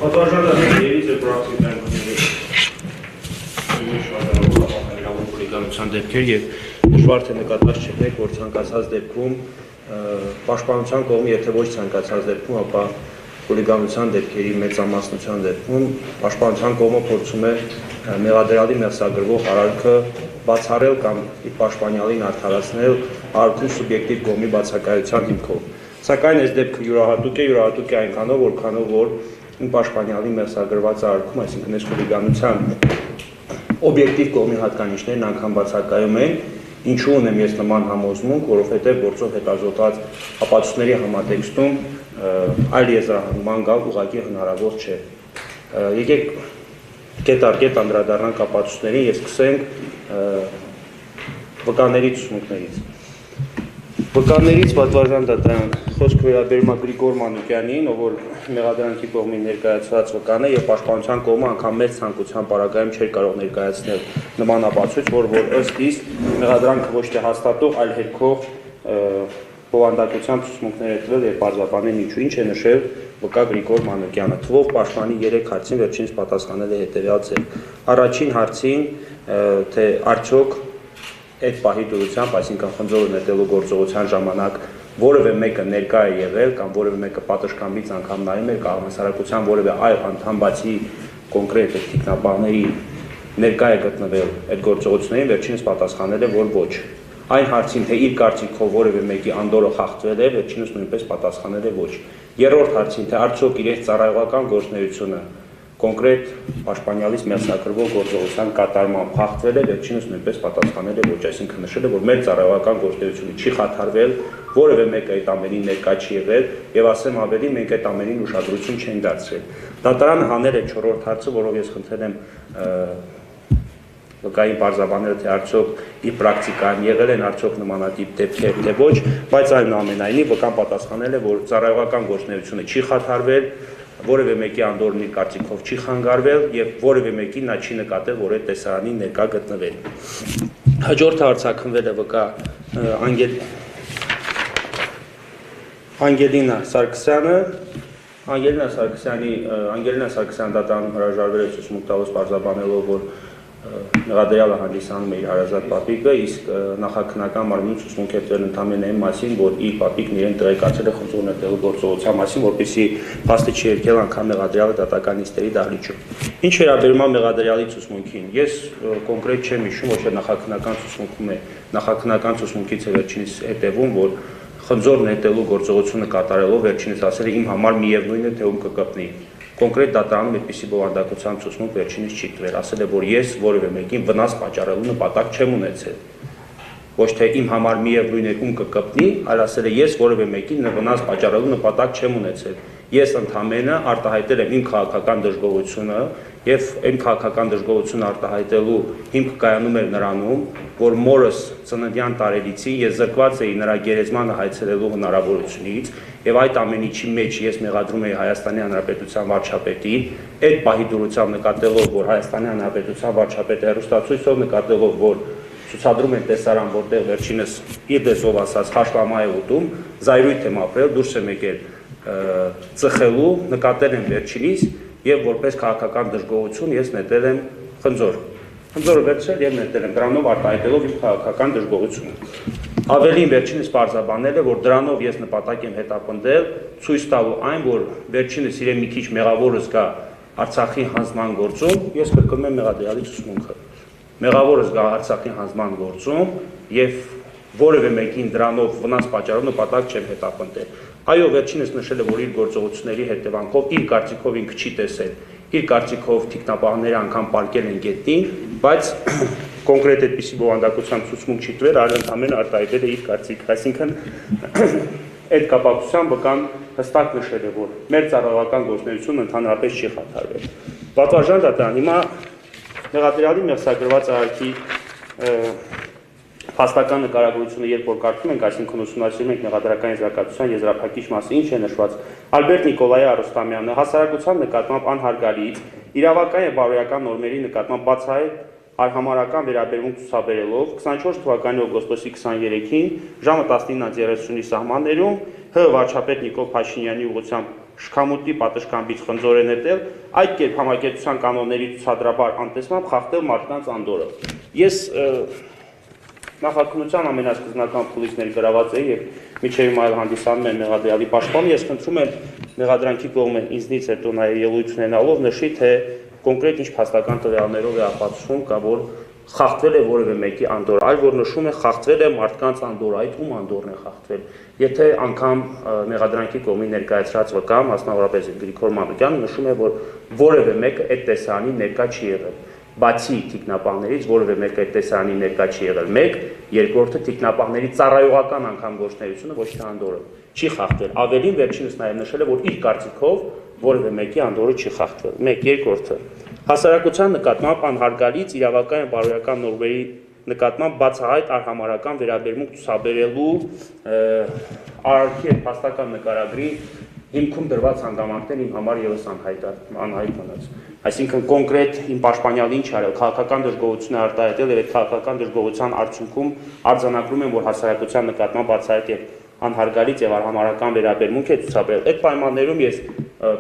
Պատվարժանների պրակտիկան խուլիգանության դեպքեր եւ դժվար թե նկատված չեք, որ ցանկացած դեպքում պաշտպանության կողմը, եթե ոչ ցանկացած դեպքում, ապա խուլիգանության դեպքերի մեծամասնության դեպքում պաշտպանության կողմը փորձում է մեղադրյալի մեղսագրվող արարքը բացառել կամ իր պաշտպանյալին արդարացնել արարքում սուբյեկտիվ կողմի բացակայության հիմքով։ Սակայն այս դեպքը յուրահատուկ է այնքանով, որքանով որ պաշտպանյալի մեղսագրված արարքում, այսինքն այս խուլիգանության օբյեկտիվ կողմի հատկանիշներն անգամ բացակայում են, ինչու ունեմ ես նման համոզմունք, որովհետև գործով հետազոտված ապացույցների համատեքստում այլ եզրահանգման գալ ուղղակի հնարավոր չէ։ Եկեք կետ առ կետ անդրադառնանք ապացույցներին եւ սկսենք վկաների ցուցմունքներից։ Վկաներից պատվարժան դատարան խոսք վերաբերում է Գրիգոր Մանուկյանին, ով որ մեղադրանքի կողմին ներկայացված վկան է եւ պաշտպանության կողմը անգամ մեծ ցանկության պարագայում չէր կարող ներկայացնել նման ապացույց, որ ըստ իս մեղադրանքը ոչ թե հաստատող, այլ հերքող բովանդակության ցուցմունքներ է տվել եւ բարձրաբանել ինչ է նշել վկա Գրիգոր Մանուկյանը։ Թվով պաշտպանի 3 հարցին վերջինս պատասխանել է հետեւյալ ձև։ Առաջին հարցին, թե արդյոք այդ պահի դուրսությամբ, այսինքն խնձորը նետելու գործողության ժամանակ որևէ մեկը ներկա է եղել կամ որևէ մեկը պատշգամբից անգամ նայում էր կամ հասարակության որևէ այլ անդամ բացի կոնկրետ տեխնիկաբանների ներկա է գտնվել այդ գործողություններին, վերջինս պատասխանել է, որ ոչ։ Այն հարցին, թե իր կարծիքով որևէ մեկի անդորը խախտվել է, վերջինս նույնպես պատասխանել է ոչ։ Երրորդ հարցին, թե արդյոք իրենց ծառայողական գործունեությունը կոնկրետ պաշտպանյալից մեղսագրվող գործողության կատարմամբ խախտվել է, վերջինս նույնպես պատասխանել է ոչ, այսինքն նշել է, որ մեր ծառայողական գործունեությունը չի խաթարվել, որևէ մեկը այդ ամենին ներկա չի եղել եւ ասեմ ավելի, մենք այդ ամենին ուշադրություն չենք դարձրել։ Դատարանը հանել է 4-րդ հարցը, որով ես խնդրել եմ վկային պարզաբանել, թե արդյոք իր պրակտիկայում եղել են արդյոք նմանատիպ դեպքեր, թե ոչ, բայց այնուամենայնիվ վկան պատասխանել է, որ ծառայողական գործունեությունը չի խաթարվել, որևէ մեկի անդորն իր կարծիքով չի խանգարվել եւ որևէ մեկին նա չի նկատել, որ այդ տեսարանին ներկա գտնվել։ Հաջորդը արձակնվել է վկա Անգելինա Սարգսյանը։ Անգելինա Սարգսյանը դատարանում հրաժարվել է ցուցմունք տալուց պարզաբանելով, որ մեղադրյալը հանդիսանում է իր հարազատ պապիկը, իսկ նախաքննական մարմնում ցուցմունք է տվել ընդամենը այն մասին, որ իր պապիկն իրեն տեղեկացրել է խնձոր նետելու գործողության մասին, որպեսզի փաստը չի երգել անգամ մեղադրյալը դատական նիստերի դահլիճում։ Ինչ վերաբերում է մեղադրյալի ցուցմունքին, ես կոնկրետ չեմ հիշում, ոչ թե նախաքննական ցուցմունքից է վերջինս հետևում, որ խնձոր նետելու գործողությունը կատարելով վերջինս ասել է իմ համար միևնույն է, թե ում կկպնի։ Կոնկրետ դատարանում այդպիսի բովանդակության ցուցմունք վերջինս չի տվել, ասել է, որ ես որևէ մեկին վնաս պատճառելու նպատակ չեմ ունեցել։ Ոչ թե իմ համար միևնույն է ում կկպնի, այլ ասել է ես որևէ մեկին վնաս պատճառելու նպատակ չեմ ունեցել։ Ես ընդհանրապես արտահայտել եմ իմ քաղաքական դժգոհությունը եւ իմ քաղաքական դժգոհությունը արտահայտելու հիմք կայանում էր նրանում, որ մորս ծննդյան տարելիցին ես զրկված էի նրա գերեզմանը հայցելելու հնարավորությունից եւ այդ ամեն ինչի մեջ ես մեղադրում էի Հայաստանի Հանրապետության վարչապետին, այդ պահի դուրսությամբ նկատելով, որ Հայաստանի Հանրապետության վարչապետը հեռուստացույցով նկատելով, որ ցուցադրում են տեսարան, որտեղ վերջինս իր դեսով ասած հաշվամա է ուտում, զայրույթ եմ ապրել, դուրս եմ եկել ծխելու, նկատել եմ վերջինիս եւ որպես քաղաքական դժգոհություն ես նետել եմ խնձոր։ Խնձորը վերցրել եւ նետել եմ, դրանով արտահայտելով իմ քաղաքական դժգոհությունը։ Ավելին վերջինս պարզաբանել է, որ դրանով ես նպատակ եմ հետապնդել ցույց տալու այն, որ վերջինս իրեն մի քիչ մեղավոր զգա Արցախի հանձնման գործում, ես կրկնում եմ մեղադրյալի ցուցմունքը։ Մեղավոր զգա Արցախի հանձնման գործում եւ որևէ մեկին դրանով վնաս պատճառով նպատակ չեմ հետապնդել։ Այո, վերջինս նշել է, որ իր գործողությունների հետևանքով իր կարծիքով ինքը չի տեսել, իր կարծիքով թիկնապահները անգամ պարկել են գետնին, բայց կոնկրետ այդպիսի բովանդակության ցուցմունք չի տվել, այլ ընդհանրապես արտահայտել է իր կարծիքը, այսինքն այդ կապակցությամբ վկան հստակ նշել է, որ մեր ծառայողական գործունեությունը ընդհանրապես չի խաթարվել։ Պատվարժան դատարան, հիմա մեղադրյալի մեղսագրված արարքի փաստական նկարագրությունը երբ որ կարդում ենք, այսինքն ուսումնասիրում ենք մեղադրական եզրակացության եզրափակիչ մասը, ինչ է նշված։ Ալբերտ Նիկոլայ Արոստամյանը հասարակության նկատմամբ անհարգալից իրավական եւ բարոյական նորմերի նկատմամբ բացահայտ արհամարական վերաբերմունք ցուցաբերելով 24 թվականի օգոստոսի 23-ին ժամը 19:30-ի սահմաններում ՀՀ վարչապետ Նիկոլ Փաշինյանի ուղղությամբ շքամուտի պատշգամբից խնձոր է նետել, այդ կերպ համագործակցության կանոնների ցուցադրաբար անտեսմամբ խախտել մարդկանց անդորը։ Ես նախաքննության ամենասկզբնական փուլից ներգրաված էի եւ միջև հիմա այլ հանդիսանում եմ մեղադրյալի պաշտպանը, ես խնդրում եմ մեղադրանքի կողմը ինձնից հետո նաեւ ելույթ ունենալով նշի, թե կոնկրետ ինչ փաստական տվյալներով է ապացուցում կա, որ խախտվել է որևէ մեկի անդորը, այլ որ նշում է խախտվել է մարդկանց անդորը, այդ ում անդորն է խախտվել։ Եթե անգամ մեղադրանքի կողմի ներկայացրած վկա, մասնավորապես Գրիգոր Մանուկյանը նշում է, որ որևէ մեկը այդ տեսարանի ներկա չի եղել, բացի թիկնապահներից որևէ մեկը այդ տեսարանի ներկա չի եղել, մեկ, երկրորդը թիկնապահների ծառայողական անգամ գործունեությունը ոչ թե անդորը չի խախտվել։ Ավելին վերջինս նաև նշել է, որ իր կարծիքով որևէ մեկի անդորը չի խախտվել։ Մեկ, երկրորդը հասարակության նկատմամբ անհարգալից իրավական եւ բարոյական նորմերի նկատմամբ բացահայտ արհամարհական վերաբերմունք ցուցաբերելու արարքի եւ փաստական նկարագրի հիմքում դրված հանգամանքներ իմ համար եւս անհայտ մնաց։ Այսինքն կոնկրետ իմ պաշտպանյալը ինչ արել, քաղաքական դժգոհություն է արտահայտել եւ այդ քաղաքական դժգոհության արդյունքում արձանագրում են, որ հասարակության նկատմամբ բացահայտ եւ անհարգալից եւ արհամարհական վերաբերմունք է ցուցաբերել։ Այդ պայմաններում ես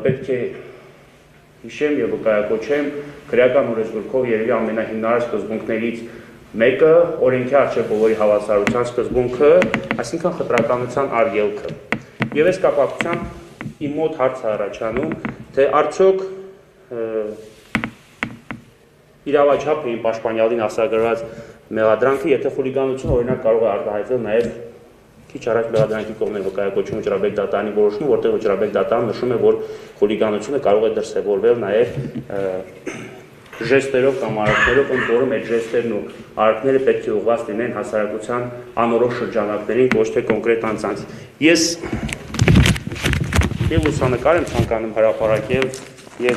պետք է հիշեմ եւ վկայակոչեմ քրեական օրենսգրքով երևի ամենահիմնարար սկզբունքներից մեկը օրենքի առջև բոլորի հավասարության սկզբունքը, այսինքն խտրականության արգելքը։ Եվ այս կապակցությամբ իմ մոտ հարց է առաջանում, թե արդյոք իրավաչափ է իմ պաշտպանյալին արձակագրված մեղադրանքը, եթե խուլիգանություն օրինակ կարող է արտահայտվել նաեւ քիչ առաջ մեղադրանքի կողմեր վկայակոչում Վճռաբեկ դատարանի որոշումը, որտեղ Վճռաբեկ դատարանը նշում է, որ խուլիգանությունը կարող է դրսևորվել նաեւ ժեստերով կամ արարքներով, ընդ որում այդ ժեստերն ու արարքները պետք է ուղղված լինեն հասարակության անորոշ շրջանակներին, ոչ թե կոնկրետ անձանց։ Ես եւ լուսանկար եմ ցանկանում հրապարակել եւ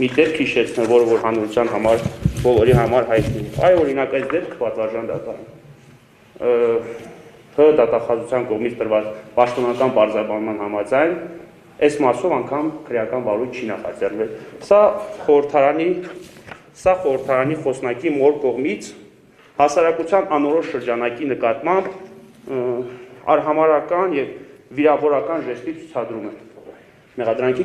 մի դեպք հիշեցնել, որ հանրության համար բոլորի համար հայտնի է։ Այ օրինակ այս դեպքը պատվարժան դատարան դատախազության կողմից տրված պաշտոնական պարզաբանման համաձայն այս մասով անգամ քրեական վարույթ չի նախաձեռնվել։ Սա խորհրդարանի խոսնակի մոր կողմից հասարակության անորոշ շրջանակի նկատմամբ արհամարհական եւ վիրավորական ժեստի ցուցադրում է։ Մեղադրանքի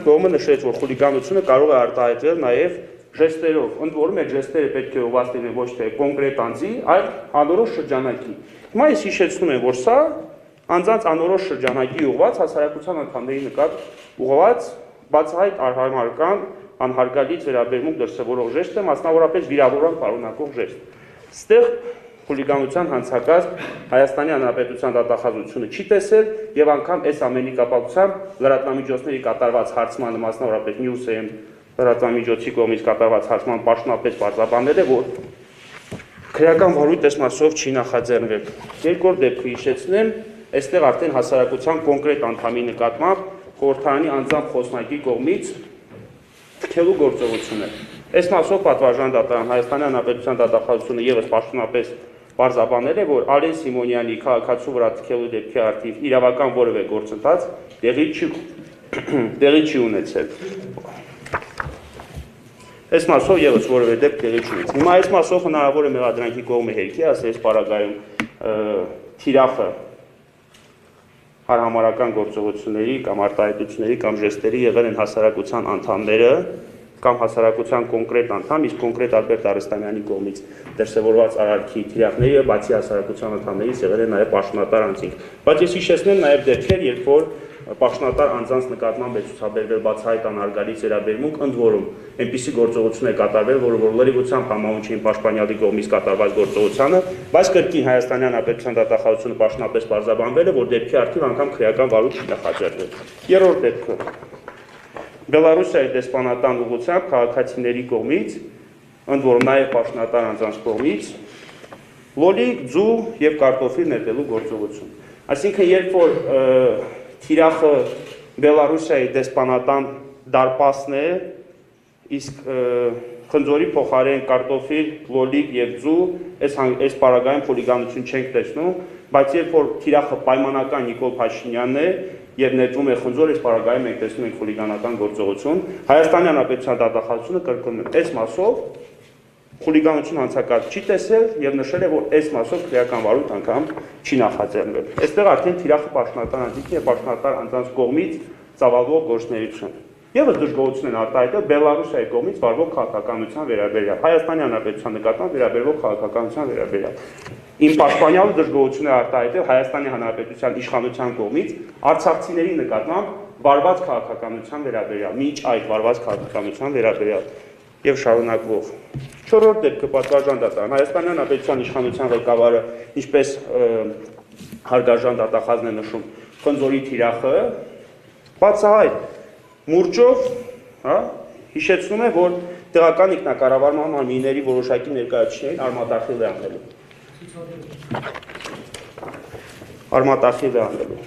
կողմը նշեց, որ խուլիգանությունը կարող է արտահայտվել նաեւ ժեստերով, ընդ որում այդ ժեստերը պետք է ուղղված լինեն ոչ թե կոնկրետ անձի, այլ անորոշ շրջանակի։ Հիմա ես հիշեցնում եմ, որ սա անձանց անորոշ շրջանակի ուղղված հասարակության անդամների նկատմամբ ուղղված բացահայտ արհամարհական անհարգալից վերաբերմունք դրսևորող ժեստ է, մասնավորապես վիրավորման պարունակող ժեստ։ Ստեղ խուլիգանության հանցակազմ Հայաստանի Հանրապետության դատախազությունը չի տեսել եւ անգամ այս ամենի կապակցությամբ լրատվամիջոցների կատարված հարցմանը, մասնավորապես News-ը լրատվամիջոցի կողմից կատարված հարցման պաշտոնապես պարզաբանել է, որ քրեական վարույթ այս մասով չի նախաձեռնվել։ Երկրորդ դեպքը հիշեցնեմ, այստեղ արդեն հասարակության կոնկրետ անդամի նկատմամբ խորհրդարանի անձամբ խոսնակի կողմից թքելու գործողություն է։ Այս մասով պատվարժան դատարան Հայաստանի Հանրապետության դատախազությունը եւս պաշտոնապես պարզաբանել է, որ Արեն Սիմոնյանի քաղաքացու վրա թքելու դեպքի արդիվ իրավական որևէ գործընթաց տեղի չի ունեցել։ Այս մասով եւս որևէ դեպք տեղի չի ունեցել։ Հիմա այս մասով հնարավոր է մեղադրանքի կողմը հերքի, ասել այս պարագայում թիրախը արհամարհական գործողությունների կամ արտահայտությունների կամ ժեստերի եղել են հասարակության անդամները կամ հասարակության կոնկրետ անդամ, իսկ կոնկրետ Ալբերտ Արեստամյանի կողմից դրսևորված արարքի թիրախները բացի հասարակության անդամներից եղել են նաեւ պաշտոնատար անձինք։ Բայց ես հիշեցնեմ նաեւ դեպքեր, երբ որ պաշտոնատար անձանց նկատմամբ է ցուցաբերվել բացահայտ անհարգալից վերաբերմունք, ընդ որում այնպիսի գործողություն է կատարվել, որը լրիվությամբ համահունչ է պաշտպանյալի կողմից կատարված գործողությանը, բայց կրկին Հայաստանի Հանրապետության դատախազությունը պաշտոնապես պարզաբանվել է, որ դեպքի արդիվ անգամ քրեական վարույթ չի նախաձեռնել։ Երրորդ դեպքը Բելարուսիայի դեսպանատան ուղղությամբ քաղաքացիների կողմից, ընդ որում նաև պաշտոնատար անձանց կողմից լոլիկ, ձու եւ կարտոֆիլ նետելու գործողություն։ Այսինքն, երբ որ թիրախը Բելարուսիայի դեսպանատան դարպասն է, իսկ խնձորի փոխարեն կարտոֆիլ, լոլիկ եւ ձու, այս պարագայում խուլիգանություն չենք տեսնում, բայց երբ որ թիրախը պայմանական Նիկոլ Փաշինյանն է եւ նետվում է խնձոր, այս պարագայում մենք տեսնում ենք խուլիգանական գործողություն, Հայաստանի Հանրապետության դատախազությունը կրկնում է այս մասով խուլիգանություն հանցակարգ չի տեսել եւ նշել է, որ այս մասով քրեական վարույթ անգամ չի նախաձեռնել։ Այստեղ արդեն թիրախը պաշտոնատար անձինք եւ պաշտոնատար անձանց կողմից ծավալվող գործունեություն։ Եվս դժգոհություն են արտահայտել Բելարուսիայի կողմից վարվող քաղաքականության վերաբերյալ, Հայաստանի Հանրապետության նկատմամբ վերաբերվող քաղաքականության վերաբերյալ։ Իմ պաշտպանյալը դժգոհություն է արտահայտել Հայաստանի Հանրապետության իշխանության կողմից արցախցիների նկատմամբ վարված քաղաքականության վերաբերյալ, մինչ այդ վարված քաղաքականության վերաբերյալ եւ շարունակվող։ Չորրորդ դեպքը պատվարժան դատարան Հայաստանի Հանրապետության իշխանության ղեկավարը, ինչպես հարգարժան դատախազն է նշում, խնձորի թիրախը բացահայտ մուրճով, հա, հիշեցնում է, որ տեղական ինքնակառավարման մարմինների որոշակի ներկայացուցիչներին արմատախիլ է անելու։ Արմատախիլ է անելու։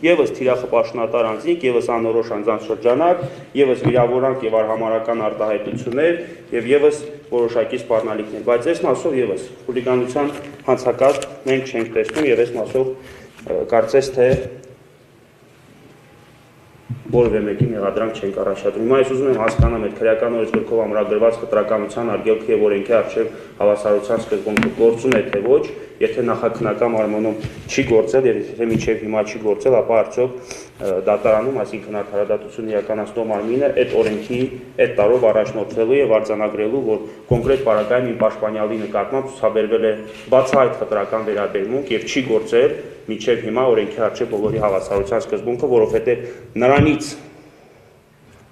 Եվս թիրախը պաշտոնատար անձինք, եվս անորոշ անձանց շրջանակ, եվս վիրավորանք եւ արհամարական արտահայտություններ եւ եվս որոշակի սպառնալիքներ, բայց այս մասով եվս խուլիգանության հանցակարգ մենք չենք տեսնում եւ այս մասով կարծես թե որևէ մեկի մեղադրանք չենք առաջադրում։ Հիմա ես ուզում եմ հասկանամ այդ քրեական օրենսգրքով ամրագրված խտրականության արգելքի եւ օրենքի առջեւ հավասարության սկզբունքը գործում է թե ոչ, եթե նախաքննական մարմնում չի գործել եւ եթե մինչեւ հիմա չի գործել, ապա արդյոք դատարանում, այսինքն քննադատությունն իրականացնող մարմինը այդ օրենքի այդ տարով առաջնորդվելու եւ արձանագրելու, որ կոնկրետ պարագայում իմ պաշտպանյալի նկատմամբ ցուցաբերվել է բացահայտ խտրական վերաբերմունք եւ չի գործել մինչև հիմա օրենքի առջև բոլորի հավասարության սկզբունքը, որովհետև նրանից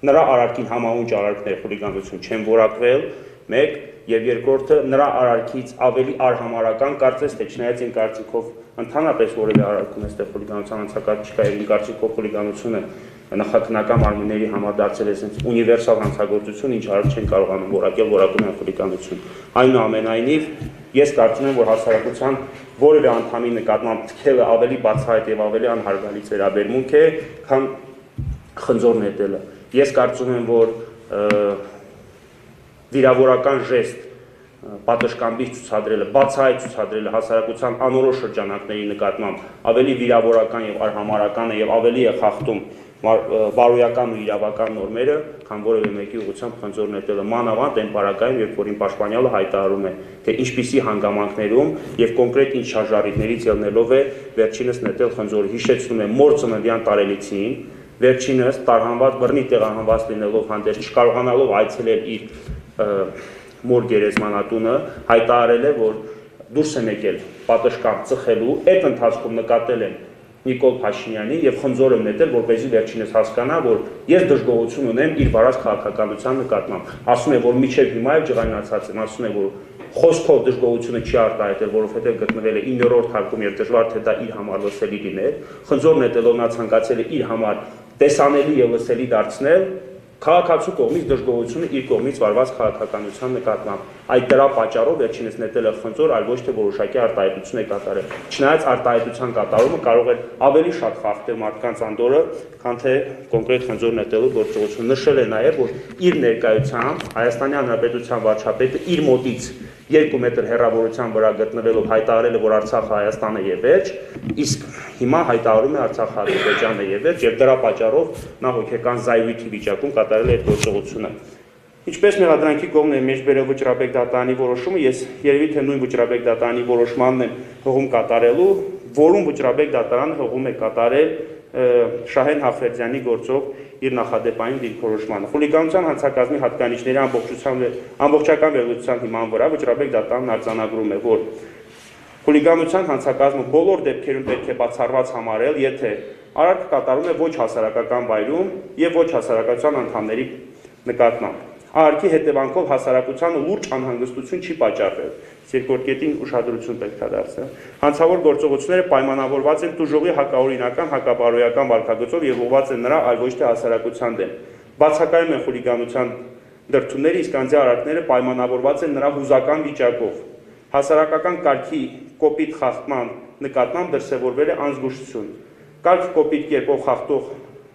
նրա արարքին համահունչ արարքներ խուլիգանություն չեն որակվել, մեկ եւ երկրորդը նրա արարքից ավելի արհամարական կարծես թե չնայած իմ կարծիքով ընդհանրապես որևէ արարքում այստեղ խուլիգանության անցակարգ չկա եւ իմ կարծիքով խուլիգանությունը նախաքննական մարմինների համար դարձել է այսպես ունիվերսալ հանցագործություն, ինչ արարք չեն կարողանում որակել, որակում են խուլիգանություն։ Այնուամենայնիվ ես կարծում եմ, որ հասարակության որևէ անդամի նկատմամբ թքելը ավելի բացահայտ եւ ավելի անհարգալից վերաբերմունք է, քան խնձոր նետելը։ Ես կարծում եմ, որ վիրավորական ժեստ պատշգամբի ցուցադրելը, բացահայտ ցուցադրելը հասարակության անորոշ շրջանակների նկատմամբ ավելի վիրավորական եւ արհամարական է եւ ավելի է խախտում բարոյական ու իրավական նորմերը, քան որևէ մեկի ուղղությամբ խնձոր նետելը, մանավանդ այն պարագայում, երբ որ իմ պաշտպանյալը հայտարարում է, թե ինչպիսի հանգամանքներում եւ կոնկրետ ինչ շարժառիթներից ելնելով է վերջինս նետել խնձորը։ Հիշեցնում եմ մոր ծննդյան տարելիցին, վերջինս տարհանված բռնի տեղահանված լինելով հանդերձ չկարողանալով այցելել իր մոր գերեզմանատունը, հայտարարել է, որ դուրս է եկել պատշգամբ ծխելու, այդ ընթացքում նկատել են Նիկոլ Փաշինյանի եւ խնձորը նետել, որպեսզի վերջինս հասկանա, որ ես դժգոհություն ունեմ իր վարած քաղաքականության նկատմամբ։ Ասում է, որ միջև հիմա էլ ջղայնացած եմ, ասում է, որ խոսքով դժգոհությունը չի արտահայտել, որովհետեւ գտնվել է 9-րդ հարկում եւ դժվար թե դա իր համար լսելի լիներ։ Խնձոր նետելով նա ցանկացել է իր համար տեսանելի եւ լսելի դարձնել քաղաքացու կողմից դժգոհությունը իր կողմից վարված քաղաքականության նկատմամբ։ Այդ դրա պատճառով վերջինս նետել է խնձոր, այլ ոչ թե որոշակի արտահայտություն է կատարել։ Չնայած արտահայտության կատարումը կարող է ավելի շատ խախտել մարդկանց անդորրը, քան թե կոնկրետ խնձոր նետելու գործողությունը։ Նշել է նաև, որ իր ներկայությամբ Հայաստանի Հանրապետության վարչապետը իր մոտից 2 մետր հեռավորության վրա գտնվելով հայտարարել է, որ Արցախը Հայաստանը եւ վերջ, իսկ հիմա հայտարարում է Արցախը Ադրբեջանն է եւ վերջ, եւ դրա պատճառով նա հոգեկան զայրույթի վիճակում կատարել է այդ գործողությունը։ Ինչպես մեղադրանքի կողմն է մեջբերել Վճռաբեկ դատարանի որոշումը, ես երևի թե նույն Վճռաբեկ դատարանի որոշմանն եմ հողում կատարելու, որում Վճռաբեկ դատարանը հողում է կատարել Շահեն Հաֆրեդյանի գործով իր նախադեպային դիրքորոշմանը։ Խուլիգանության հանցակազմի հատկանիշների ամբողջական վերլուծության հիման վրա Վճռաբեկ դատարանն արձանագրում է, որ խուլիգանության հանցակազմը բոլոր դեպքերում պետք է բացառված համարել, եթե արարքը կատարում է ոչ հասարակական վայրում եւ ոչ հասարակության անդամների նկատմամբ։ Արարքի հետևանքով հասարակությանը լուրջ անհանգստություն չի պատճառել։ Երկրորդ կետին ուշադրություն պետք է դարձնել։ Հանցավոր գործողությունները պայմանավորված են տուժողի հակաօրինական, հակաբարոյական վարքագծով եւ ուղղված են նրա, այլ ոչ թե հասարակության դեմ։ Բացակայում են խուլիգանության դրդումները, իսկ անձի արարքները պայմանավորված են նրա հուզական վիճակով։ Հասարակական կարգի կոպիտ խախտման նկատմամբ դրսևորվել է անզգուշություն։ Կարգ կոպիտ կերպով խախտող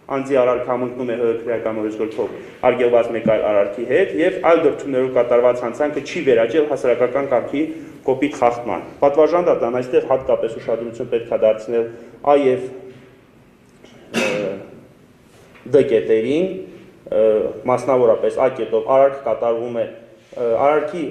անձի արարքը համընկնում է քրեական օրենսգրքով արգելված մեկ այլ արարքի հետ եւ այլ դրդումներով կատարված հանցանքը չի վերաճել հասարակական կարգի կոպիտ խախտման։ Պատվարժան դատարան այստեղ հատկապես ուշադրություն պետք է դարձնել A եւ D կետերին, մասնավորապես A կետով արարք կատարվում է արարքի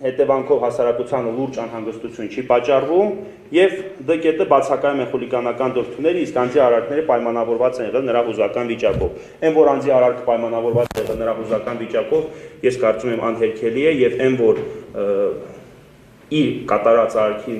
հետևանքով հասարակությանը լուրջ անհանգստություն չի պատճառվում եւ ԴԿՏ բացակայում է խուլիգանական դրդումները, իսկ անձի արարքները պայմանավորված են եղել նրա հուզական վիճակով։ Այն որ անձի արարքը պայմանավորված է եղել նրա հուզական վիճակով, ես կարծում եմ անհերքելի է եւ այն որ իր կատարած արարքի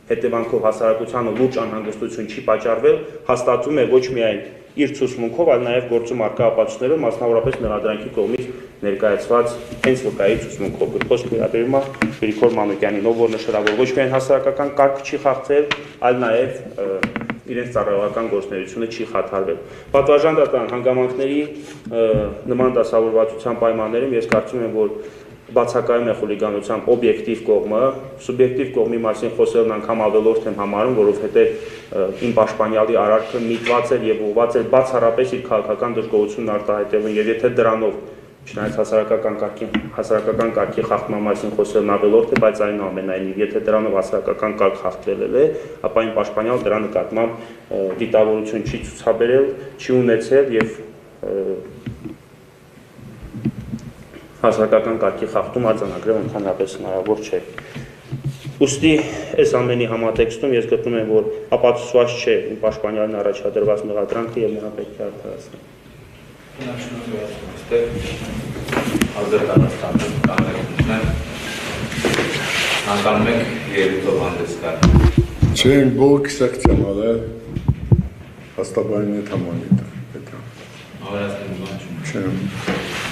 հետևանքով հասարակությանը լուրջ անհանգստություն չի պատճառվել, հաստատվում է ոչ միայն իր ցուցմունքով, այլ նաև գործում առկա ապացույցներով, մասնավորապես մեղադրանքի կողմից ներկայացված հենց վկայի ցուցմունքով։ Խոսքը վերաբերում է Գրիգոր Մանուկյանին, ով որ նշել է, որ ոչ միայն հասարակական կարգը չի խախտվել, այլ նաև իրենց ծառայողական գործունեությունը չի խաթարվել։ Պատվարժան դատարան հանգամանքների նման դասավորվածության պայմաններում ես կարծում եմ, որ բացակայում է խուլիգանության օբյեկտիվ կողմը, սուբյեկտիվ կողմի մասին խոսելն անգամ ավելորդ եմ համարում, որովհետև իմ պաշտպանյալի արարքը միտված էր եւ ուղղված էր բացառապես իր քաղաքական դժգոհությունն արտահայտելուն եւ եթե դրանով չնայած հասարակական կարգի խախտման մասին խոսելն ավելորդ է, բայց այնուամենայնիվ եթե դրանով հասարակական կարգ խախտվել է, ապա իմ պաշտպանյալը դրա նկատմամբ դիտավորություն չի ցուցաբերել, չի ունեցել եւ հասարակական կարգի խախտում արձանագրել ընդհանրապես հնարավոր չէ։ Ուստի այս ամենի համատեքստում ես գտնում եմ, որ ապացուցված չէ իմ պաշտպանյալին առաջադրված մեղադրանքը եւ նրան պետք է արդարացնել։ Չէ, բոլոր կիսակցիանալ է հաստաբային հետ համանիտ։ Չէ։